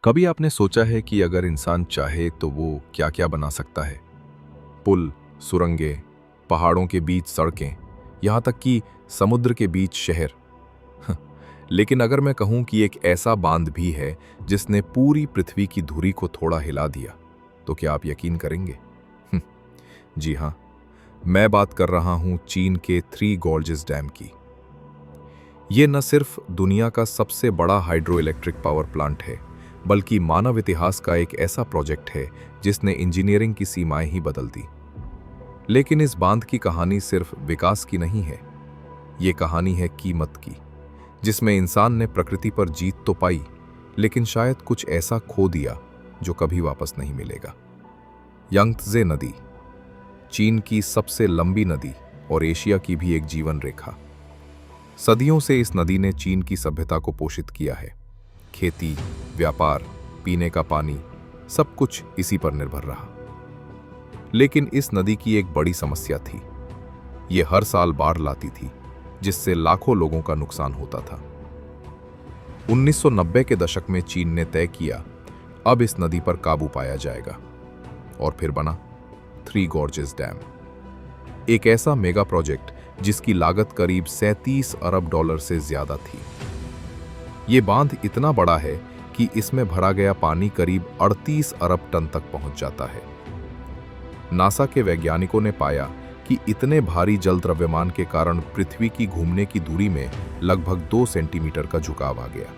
कभी आपने सोचा है कि अगर इंसान चाहे तो वो क्या क्या बना सकता है? पुल, सुरंगें, पहाड़ों के बीच सड़कें, यहाँ तक कि समुद्र के बीच शहर। लेकिन अगर मैं कहूँ कि एक ऐसा बांध भी है जिसने पूरी पृथ्वी की धुरी को थोड़ा हिला दिया, तो क्या आप यकीन करेंगे? जी हाँ, मैं बात कर रहा हूँ चीन के थ्री गॉर्जेस डैम की। ये न सिर्फ दुनिया का सबसे बड़ा हाइड्रो इलेक्ट्रिक पावर प्लांट है, बल्कि मानव इतिहास का एक ऐसा प्रोजेक्ट है जिसने इंजीनियरिंग की सीमाएं ही बदल दी। लेकिन इस बांध की कहानी सिर्फ विकास की नहीं है, ये कहानी है कीमत की, जिसमें इंसान ने प्रकृति पर जीत तो पाई, लेकिन शायद कुछ ऐसा खो दिया जो कभी वापस नहीं मिलेगा। यांगत्जे नदी, चीन की सबसे लंबी नदी और एशिया की भी एक जीवन रेखा। सदियों से इस नदी ने चीन की सभ्यता को पोषित किया है। खेती, व्यापार, पीने का पानी, सब कुछ इसी पर निर्भर रहा। लेकिन इस नदी की एक बड़ी समस्या थी। ये हर साल बाढ़ लाती थी, जिससे लाखों लोगों का नुकसान होता था। 1990 के दशक में चीन ने तय किया, अब इस नदी पर काबू पाया जाएगा, और फिर बना थ्री गॉर्जेस डैम, एक ऐसा मेगा प्रोजेक्ट जिसकी लागत करीब 37 अरब डॉलर से ज्यादा थी। ये बांध इतना बड़ा है कि इसमें भरा गया पानी करीब 38 अरब टन तक पहुंच जाता है। नासा के वैज्ञानिकों ने पाया कि इतने भारी जल द्रव्यमान के कारण पृथ्वी की घूमने की दूरी में लगभग 2 सेंटीमीटर का झुकाव आ गया।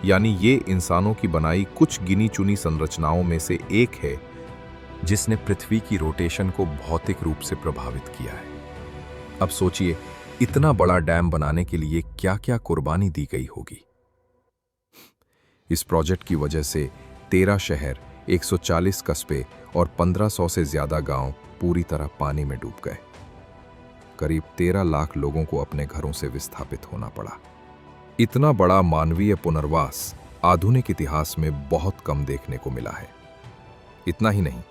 यानी ये इंसानों की बनाई कुछ गिनी चुनी संरचनाओं में से एक है जिसने पृथ्वी की रोटेशन को भौतिक रूप से प्रभावित किया है। अब सोचिए, इतना बड़ा डैम बनाने के लिए क्या क्या कुर्बानी दी गई होगी। इस प्रोजेक्ट की वजह से 13 शहर, 140 कस्बे और 1500 से ज्यादा गांव पूरी तरह पानी में डूब गए। करीब 13 लाख लोगों को अपने घरों से विस्थापित होना पड़ा। इतना बड़ा मानवीय पुनर्वास आधुनिक इतिहास में बहुत कम देखने को मिला है। इतना ही नहीं,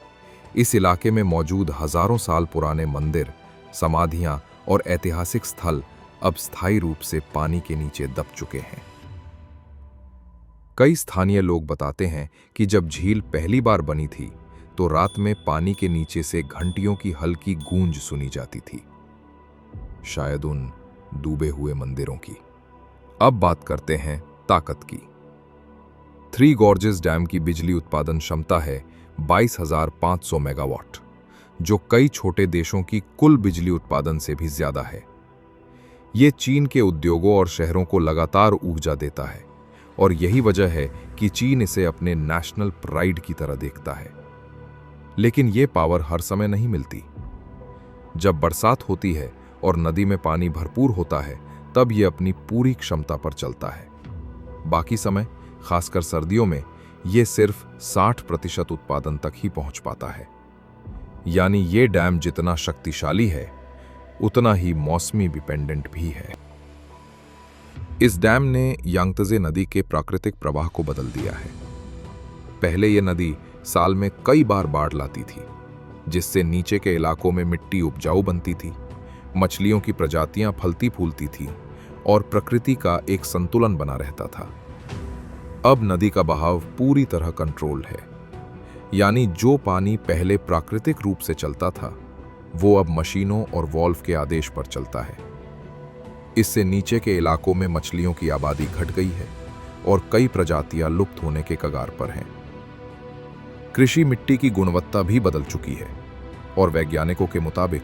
इस इलाके में मौजूद हजारों साल पुराने मंदिर, समाधियां और ऐतिहासिक स्थल अब स्थायी रूप से पानी के नीचे दब चुके हैं। कई स्थानीय लोग बताते हैं कि जब झील पहली बार बनी थी तो रात में पानी के नीचे से घंटियों की हल्की गूंज सुनी जाती थी, शायद उन डूबे हुए मंदिरों की। अब बात करते हैं ताकत की। थ्री गॉर्जेस डैम की बिजली उत्पादन क्षमता है 22,500 मेगावाट, जो कई छोटे देशों की कुल बिजली उत्पादन से भी ज्यादा है। ये चीन के उद्योगों और शहरों को लगातार ऊर्जा देता है, और यही वजह है कि चीन इसे अपने नेशनल प्राइड की तरह देखता है। लेकिन ये पावर हर समय नहीं मिलती। जब बरसात होती है और नदी में पानी भरपूर होता है, तब ये अपनी पूरी क्षमता पर चलता है। बाकी समय, खासकर सर्दियों में, ये सिर्फ 60% उत्पादन तक ही पहुंच पाता है। यानी ये डैम जितना शक्तिशाली है, उतना ही मौसमी डिपेंडेंट भी है। इस डैम ने यांगत्जे नदी के प्राकृतिक प्रवाह को बदल दिया है। पहले ये नदी साल में कई बार बाढ़ लाती थी, जिससे नीचे के इलाकों में मिट्टी उपजाऊ बनती थी, मछलियों की प्रजातियां फलती फूलती थी और प्रकृति का एक संतुलन बना रहता था। अब नदी का बहाव पूरी तरह कंट्रोल है। यानी जो पानी पहले प्राकृतिक रूप से चलता था, वो अब मशीनों और वॉल्व के आदेश पर चलता है। इससे नीचे के इलाकों में मछलियों की आबादी घट गई है और कई प्रजातियां लुप्त होने के कगार पर हैं। कृषि मिट्टी की गुणवत्ता भी बदल चुकी है और वैज्ञानिकों के मुताबिक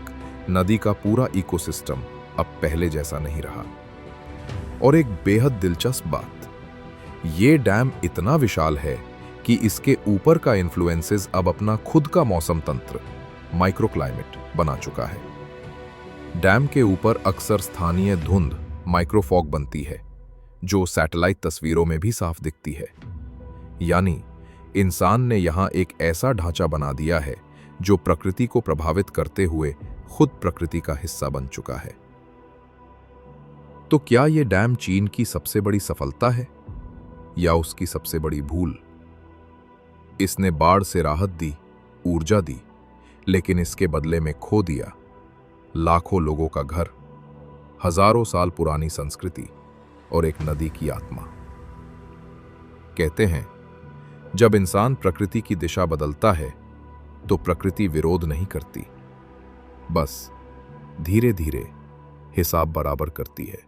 नदी का पूरा इकोसिस्टम अब पहले जैसा नहीं रहा। और एक बेहद दिलचस्प बात, ये डैम इतना विशाल है कि इसके ऊपर का इन्फ्लुएंसेस अब अपना खुद का मौसम तंत्र, माइक्रोक्लाइमेट, बना चुका है। डैम के ऊपर अक्सर स्थानीय धुंध, माइक्रोफॉग बनती है, जो सैटेलाइट तस्वीरों में भी साफ दिखती है। यानी इंसान ने यहां एक ऐसा ढांचा बना दिया है जो प्रकृति को प्रभावित करते हुए खुद प्रकृति का हिस्सा बन चुका है। तो क्या यह डैम चीन की सबसे बड़ी सफलता है या उसकी सबसे बड़ी भूल? इसने बाढ़ से राहत दी, ऊर्जा दी, लेकिन इसके बदले में खो दिया लाखों लोगों का घर, हजारों साल पुरानी संस्कृति और एक नदी की आत्मा। कहते हैं, जब इंसान प्रकृति की दिशा बदलता है तो प्रकृति विरोध नहीं करती, बस धीरे धीरे हिसाब बराबर करती है।